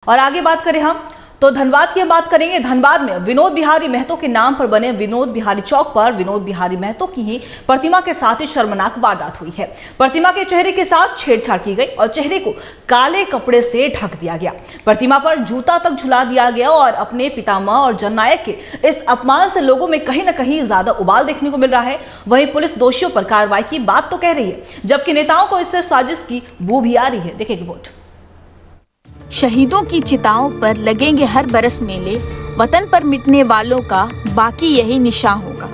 और आगे बात करें हम तो धनबाद की हम बात करेंगे। धनबाद में विनोद बिहारी महतो के नाम पर बने विनोद बिहारी चौक पर विनोद बिहारी महतो की ही प्रतिमा के साथ ही शर्मनाक वारदात हुई है। प्रतिमा के चेहरे के साथ छेड़छाड़ की गई और चेहरे को काले कपड़े से ढक दिया गया। प्रतिमा पर जूता तक झुला दिया गया और अपने पितामह और जननायक के इस अपमान से लोगों में कहीं न कहीं ज्यादा उबाल देखने को मिल रहा है। वहीं पुलिस दोषियों पर कार्रवाई की बात तो कह रही है, जबकि नेताओं को इससे साजिश की बू भी आ रही है। देखिए रिपोर्ट। शहीदों की चिताओं पर लगेंगे हर बरस मेले, वतन पर मिटने वालों का बाकी यही निशान होगा।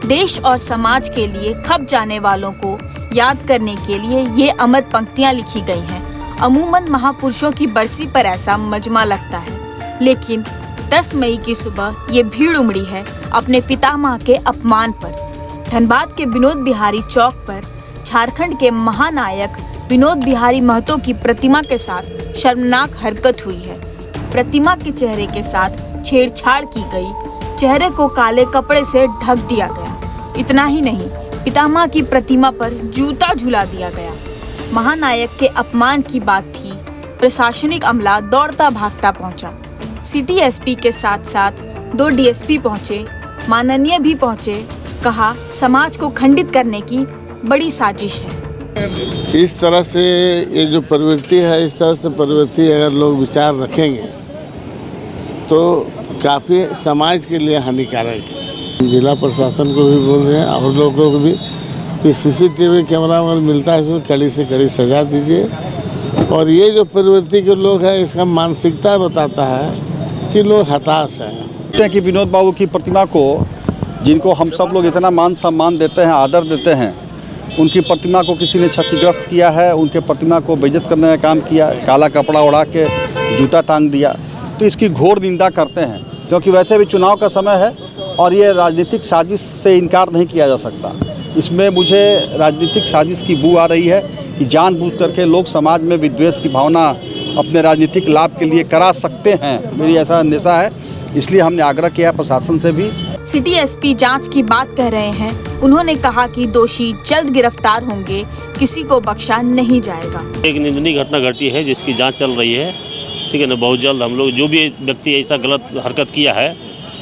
देश और समाज के लिए खप जाने वालों को याद करने के लिए ये अमर पंक्तियां लिखी गई हैं। अमूमन महापुरुषों की बरसी पर ऐसा मजमा लगता है, लेकिन 10 मई की सुबह ये भीड़ उमड़ी है अपने पितामह के अपमान पर। धनबाद के विनोद बिहारी चौक पर झारखंड के महानायक विनोद बिहारी महतो की प्रतिमा के साथ शर्मनाक हरकत हुई है। प्रतिमा के चेहरे के साथ छेड़छाड़ की गई, चेहरे को काले कपड़े से ढक दिया गया। इतना ही नहीं, पितामह की प्रतिमा पर जूता झुला दिया गया। महानायक के अपमान की बात थी, प्रशासनिक अमला दौड़ता भागता पहुंचा। सिटी एसपी के साथ साथ 2 डीएसपी पहुंचे, माननीय भी पहुंचे। कहा समाज को खंडित करने की बड़ी साजिश है। इस तरह से ये जो प्रवृत्ति है, इस तरह से प्रवृत्ति अगर लोग विचार रखेंगे तो काफ़ी समाज के लिए हानिकारक है। जिला प्रशासन को भी बोल रहे हैं और लोगों को भी कि सीसीटीवी कैमरा अगर मिलता है इसमें कड़ी से कड़ी सजा दीजिए। और ये जो प्रवृत्ति के लोग हैं, इसका मानसिकता बताता है कि लोग हताश हैं। कि विनोद बाबू की प्रतिमा को, जिनको हम सब लोग इतना मान सम्मान देते हैं, आदर देते हैं, उनकी प्रतिमा को किसी ने क्षतिग्रस्त किया है, उनके प्रतिमा को बेइज्जत करने का काम किया, काला कपड़ा उड़ा के जूता टांग दिया। तो इसकी घोर निंदा करते हैं, क्योंकि वैसे भी चुनाव का समय है और ये राजनीतिक साजिश से इनकार नहीं किया जा सकता। इसमें मुझे राजनीतिक साजिश की बू आ रही है कि जानबूझ करके लोग समाज में विद्वेष की भावना अपने राजनीतिक लाभ के लिए करा सकते हैं। मेरी ऐसा अंदेशा है, इसलिए हमने आग्रह किया प्रशासन से भी। सिटी एसपी जांच की बात कह रहे हैं। उन्होंने कहा कि दोषी जल्द गिरफ्तार होंगे, किसी को बख्शा नहीं जाएगा। एक निंदनीय घटना घटी है जिसकी जांच चल रही है, ठीक है ना। बहुत जल्द हम लोग जो भी व्यक्ति ऐसा गलत हरकत किया है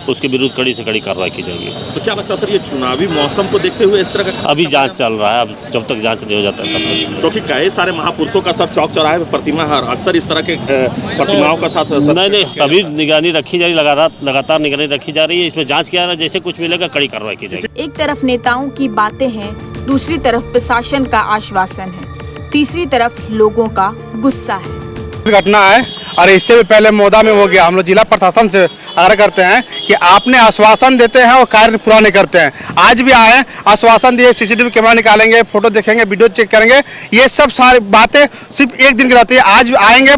उसके विरुद्ध कड़ी से कड़ी कार्रवाई की जाएगी। तो क्या लगता है सर, ये चुनावी मौसम को देखते हुए इस तरह का अभी जांच चल रहा है, अब जब तक जांच नहीं हो जाता है तब तक। क्योंकि कई सारे महापुरुषों का सर चौक चौराहे पर प्रतिमा है, अक्सर इस तरह के प्रतिमाओं का साथ नहीं सभी निगरानी रखी जा रही, लगातार निगरानी रखी जा रही है। इसमें जाँच किया जा रहा है, जैसे कुछ मिलेगा कड़ी कार्रवाई की जाएगी। एक तरफ नेताओं की बातें हैं, दूसरी तरफ प्रशासन का आश्वासन है, तीसरी तरफ लोगों का गुस्सा है। घटना है और इससे भी पहले मोदा में हो गया। हम लोग जिला प्रशासन से आग्रह करते हैं कि आपने आश्वासन देते हैं और कार्य पूरा नहीं करते हैं। आज भी आए, आश्वासन दिए, सीसीटीवी कैमरा निकालेंगे, फोटो देखेंगे, वीडियो चेक करेंगे, ये सब सारी बातें सिर्फ एक दिन की रहती है। आज आएंगे,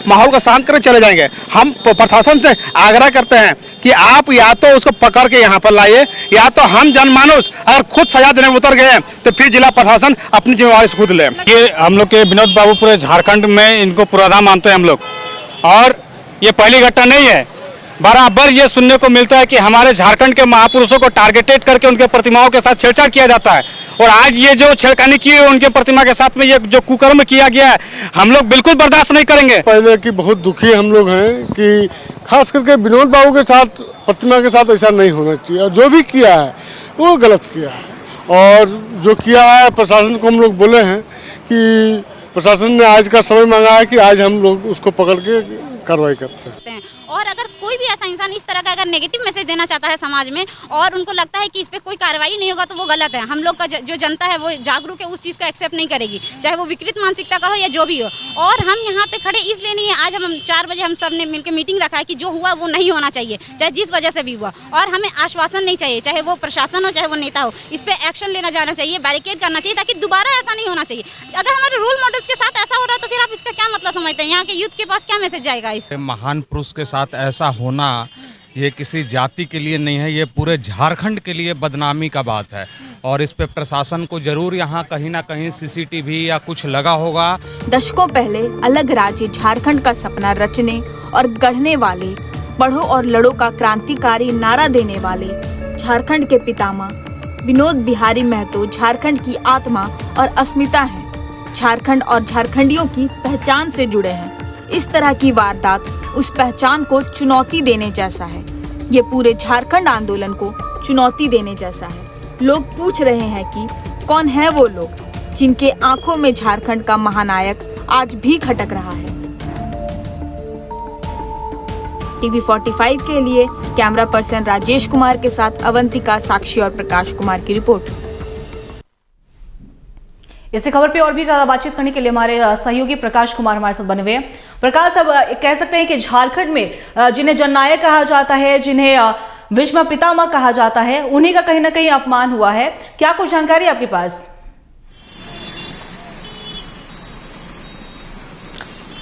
माहौल को शांत करके चले जाएंगे। हम प्रशासन से आग्रह करते हैं कि आप या तो उसको पकड़ के यहाँ पर लाइए, या तो हम जनमानुस अगर खुद सजा देने में उतर गए तो फिर जिला प्रशासन अपनी जिम्मेवारी से खुद ले। ये हम लोग के विनोद बाबू पूरे झारखंड में इनको पुराना मानते हैं हम लोग, और ये पहली घटना नहीं है। बराबर ये सुनने को मिलता है कि हमारे झारखंड के महापुरुषों को टारगेटेड करके उनके प्रतिमाओं के साथ छेड़छाड़ किया जाता है। और आज ये जो छेड़खानी की है उनके प्रतिमा के साथ में, ये जो कुकर्म किया गया है, हम लोग बिल्कुल बर्दाश्त नहीं करेंगे। पहले कि बहुत दुखी हम लोग हैं कि खास करके विनोद बाबू के साथ, प्रतिमा के साथ ऐसा नहीं होना चाहिए। और जो भी किया है वो गलत किया है। और जो किया है, प्रशासन को हम लोग बोले हैं कि प्रशासन ने आज का समय मांगा है कि आज हम लोग उसको पकड़ के कार्रवाई करते हैं। और अगर कोई भी ऐसा इंसान इस तरह का अगर नेगेटिव मैसेज देना चाहता है समाज में और उनको लगता है कि इस पे कोई कार्रवाई नहीं होगा, तो वो गलत है। हम लोग का जो जनता है वो जागरूक है, उस चीज़ को एक्सेप्ट नहीं करेगी, चाहे वो विकृत मानसिकता का हो या जो भी हो। और हम यहाँ पे खड़े इसलिए नहीं है, आज हम 4 बजे हम सब ने मिलकर मीटिंग रखा है कि जो हुआ वो नहीं होना चाहिए, चाहे जिस वजह से भी हुआ। और हमें आश्वासन नहीं चाहिए, चाहे वो प्रशासन हो चाहे वो नेता हो, इस पर एक्शन लेना जाना चाहिए, बैरिकेड करना चाहिए, ताकि दोबारा ऐसा नहीं होना चाहिए। अगर हमारे रोल मॉडल्स के साथ ऐसा हो रहा है तो फिर आप इसका क्या मतलब समझते हैं? यहाँ के यूथ के पास क्या मैसेज जाएगा? इस महान पुरुष के साथ ऐसा होना ये किसी जाति के लिए नहीं है, ये पूरे झारखंड के लिए बदनामी का बात है। और इस पे प्रशासन को जरूर यहाँ कहीं ना कहीं सीसीटीवी या कुछ लगा होगा। दशकों पहले अलग राज्य झारखंड का सपना रचने और गढ़ने वाले, पढ़ो और लड़ो का क्रांतिकारी नारा देने वाले झारखंड के पितामह विनोद बिहारी महतो झारखंड की आत्मा और अस्मिता है। झारखंड और झारखंडियों की पहचान से जुड़े हैं। इस तरह की वारदात उस पहचान को चुनौती देने जैसा है। ये पूरे झारखंड आंदोलन को चुनौती देने जैसा है। लोग पूछ रहे हैं कि कौन है वो लोग जिनके आंखों में झारखंड का महानायक आज भी खटक रहा है। टीवी 45 के लिए कैमरा पर्सन राजेश कुमार के साथ अवंतिका, साक्षी और प्रकाश कुमार की रिपोर्ट। इसी खबर पे और भी ज्यादा बातचीत करने के लिए हमारे सहयोगी प्रकाश कुमार हमारे साथ बने हुए हैं। प्रकाश, अब कह सकते हैं कि झारखंड में जिन्हें जननायक कहा जाता है, जिन्हें विश्व पितामह कहा जाता है, उन्हीं का कहीं ना कहीं अपमान हुआ है। क्या कुछ जानकारी आपके पास?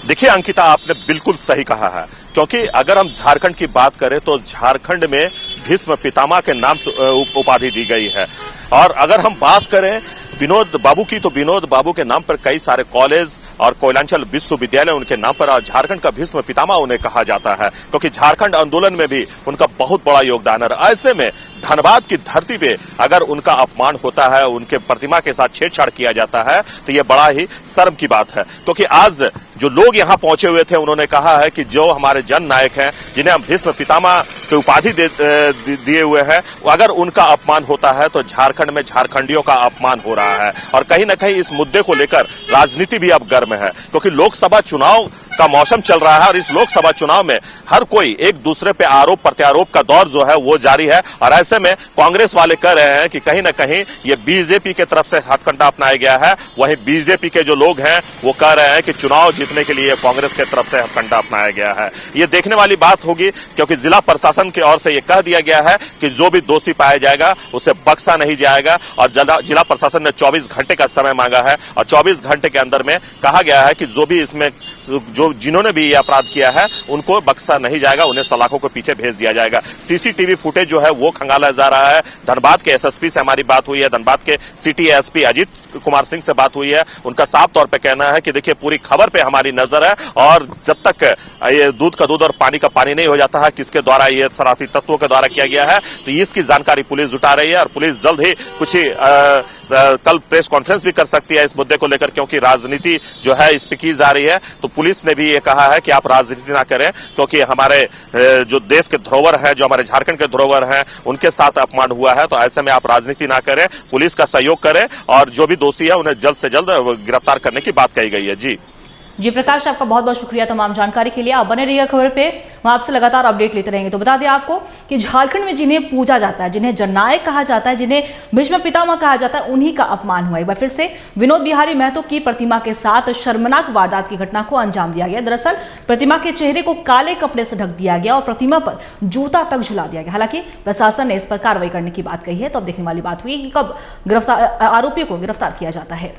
देखिए अंकिता, आपने बिल्कुल सही कहा है, क्योंकि अगर हम झारखंड की बात करें तो झारखंड में भीष्म पितामह के नाम से उपाधि दी गई है। और अगर हम बात करें विनोद बाबू की, तो विनोद बाबू के नाम पर कई सारे कॉलेज और कोयलांचल विश्वविद्यालय उनके नाम पर, और झारखंड का भीष्म पितामह उन्हें कहा जाता है, क्योंकि झारखंड आंदोलन में भी उनका बहुत बड़ा योगदान है। ऐसे में धनबाद की धरती पे अगर उनका अपमान होता है, उनके प्रतिमा के साथ छेड़छाड़ किया जाता है, तो ये बड़ा ही शर्म की बात है। क्योंकि आज जो लोग यहाँ पहुंचे हुए थे, उन्होंने कहा है कि जो हमारे जन नायक हैं, जिन्हें हम भीष्म पितामह की उपाधि दिए हुए हैं, अगर उनका अपमान होता है तो झारखंड में झारखंडियों का अपमान हो रहा है। और कहीं ना कहीं इस मुद्दे को लेकर राजनीति भी अब गर्म है, क्योंकि लोकसभा चुनाव का मौसम चल रहा है और इस लोकसभा चुनाव में हर कोई एक दूसरे पे आरोप प्रत्यारोप का दौर जो है वो जारी है। और ऐसे में कांग्रेस वाले कह रहे हैं कि कहीं ना कहीं ये बीजेपी के तरफ से हथकंडा अपनाया गया है, वहीं बीजेपी के जो लोग हैं वो कह रहे हैं कि चुनाव जीतने के लिए कांग्रेस के तरफ से हथकंडा अपनाया गया है। ये देखने वाली बात होगी, क्योंकि जिला प्रशासन की ओर से ये कह दिया गया है कि जो भी दोषी पाया जाएगा उसे बख्शा नहीं जाएगा। और जिला प्रशासन ने 24 घंटे का समय मांगा है और 24 घंटे के अंदर में कहा गया है कि जो भी इसमें जिन्होंने भी ये अपराध किया है उनको बख्शा नहीं जाएगा, उन्हें सलाखों के पीछे भेज दिया जाएगा। सीसीटीवी फुटेज जो है वो खंगाला जा रहा है। धनबाद के एसएसपी से हमारी बात हुई है, धनबाद के सिटी एसपी अजीत कुमार सिंह से बात हुई है। उनका साफ तौर पे कहना है कि देखिए पूरी खबर पे हमारी नजर है, और जब तक ये दूध का दूध और पानी का पानी नहीं हो जाता है किसके द्वारा ये शरारती तत्वों के द्वारा किया गया है, तो इसकी जानकारी पुलिस जुटा रही है। और पुलिस जल्द ही कुछ ही कल प्रेस कॉन्फ्रेंस भी कर सकती है इस मुद्दे को लेकर, क्योंकि राजनीति जो है इस पे की जा रही है। तो पुलिस ने भी ये कहा है कि आप राजनीति ना करें, क्योंकि हमारे जो देश के धरोहर है, जो हमारे झारखंड के धरोहर हैं, उनके साथ अपमान हुआ है। तो ऐसे में आप राजनीति ना करें, पुलिस का सहयोग करें और जो भी दोषी है उन्हें जल्द से जल्द गिरफ्तार करने की बात कही गई है। जी प्रकाश, आपका बहुत बहुत शुक्रिया तमाम जानकारी के लिए। आप बने रहिएगा खबर पे, हम आपसे लगातार अपडेट लेते रहेंगे। तो बता दें आपको कि झारखंड में जिन्हें पूजा जाता है, जिन्हें जननायक कहा जाता है, जिन्हें भीष्म पितामह कहा जाता है, उन्हीं का अपमान हुआ। एक बार फिर से विनोद बिहारी महतो की प्रतिमा के साथ शर्मनाक वारदात की घटना को अंजाम दिया गया। दरअसल प्रतिमा के चेहरे को काले कपड़े से ढक दिया गया और प्रतिमा पर जूता तक झुला दिया गया। हालांकि प्रशासन ने इस पर कार्रवाई करने की बात कही है, तो अब देखने वाली बात हुई कि कब आरोपियों को गिरफ्तार किया जाता है।